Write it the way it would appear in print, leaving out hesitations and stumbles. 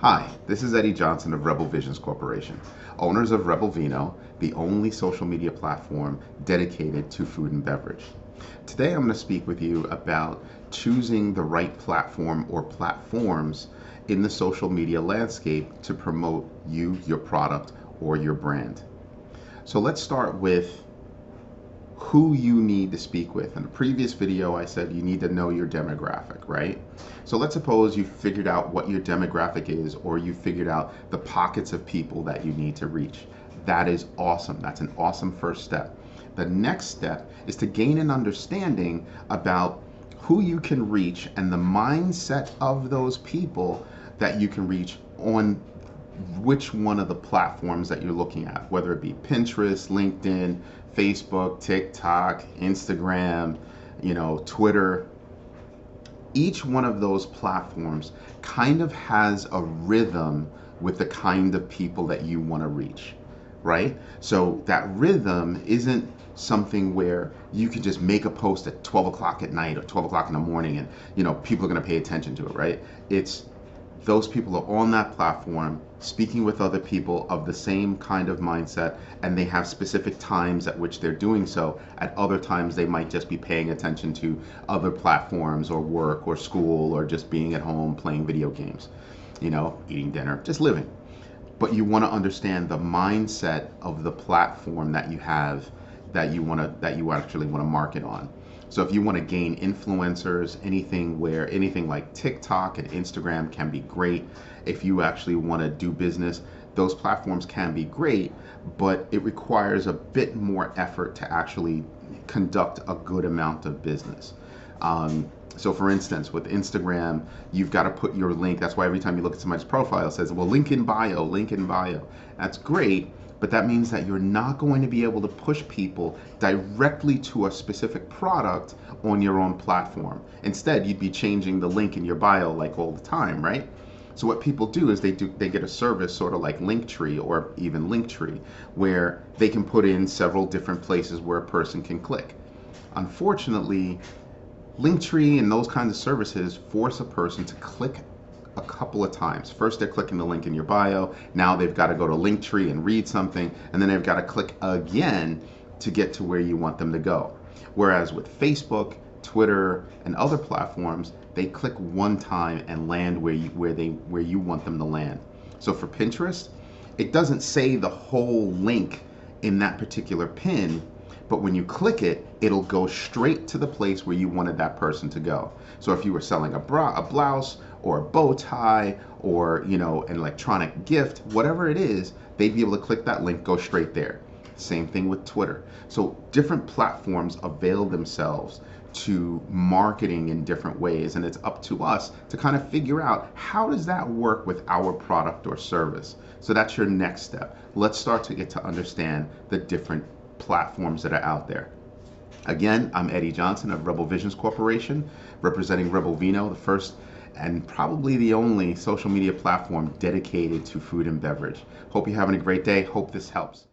Hi, this is Eddie Johnson of Rebel Visions Corporation, owners of Rebel Vino, the only social media platform dedicated to food and beverage. Today I'm going to speak with you about choosing the right platform or platforms in the social media landscape to promote you, your product, or your brand. So let's start with who you need to speak with. In the previous video, I said you need to know your demographic, right? So let's suppose you figured out what your demographic is, or you figured out the pockets of people that you need to reach. That is awesome. That's an awesome first step. The next step is to gain an understanding about who you can reach and the mindset of those people that you can reach on which one of the platforms that you're looking at, whether it be Pinterest, LinkedIn, Facebook, TikTok, Instagram, Twitter. Each one of those platforms kind of has a rhythm with the kind of people that you want to reach, right? So that rhythm isn't something where you can just make a post at 12 o'clock at night or 12 o'clock in the morning and people are going to pay attention to it, right? It's those people are on that platform speaking with other people of the same kind of mindset, and they have specific times at which they're doing so. At other times they might just be paying attention to other platforms or work or school or just being at home playing video games, eating dinner, just living. But you want to understand the mindset of the platform that you have that you actually want to market on. So if you want to gain influencers, anything like TikTok and Instagram can be great. If you actually want to do business, those platforms can be great, but it requires a bit more effort to actually conduct a good amount of business. So for instance, with Instagram, you've got to put your link. That's why every time you look at somebody's profile, it says, well, link in bio, link in bio. That's great, but that means that you're not going to be able to push people directly to a specific product on your own platform. Instead, you'd be changing the link in your bio like all the time, right? So what people do is they get a service sort of like Linktree or even Linktree, where they can put in several different places where a person can click. Unfortunately, Linktree and those kinds of services force a person to click a couple of times. First, they're clicking the link in your bio. Now they've got to go to Linktree and read something, and then they've got to click again to get to where you want them to go. Whereas with Facebook, Twitter, and other platforms, they click one time and land where you want them to land. So for Pinterest, it doesn't say the whole link in that particular pin, but when you click it, it'll go straight to the place where you wanted that person to go. So if you were selling a blouse or a bow tie or an electronic gift, whatever it is, they'd be able to click that link, go straight there. Same thing with Twitter. So different platforms avail themselves to marketing in different ways, and it's up to us to kind of figure out how does that work with our product or service. So that's your next step. Let's start to get to understand the different platforms that are out there. Again, I'm Eddie Johnson of Rebel Visions Corporation, representing Rebel Vino, the first and probably the only social media platform dedicated to food and beverage. Hope you're having a great day. Hope this helps.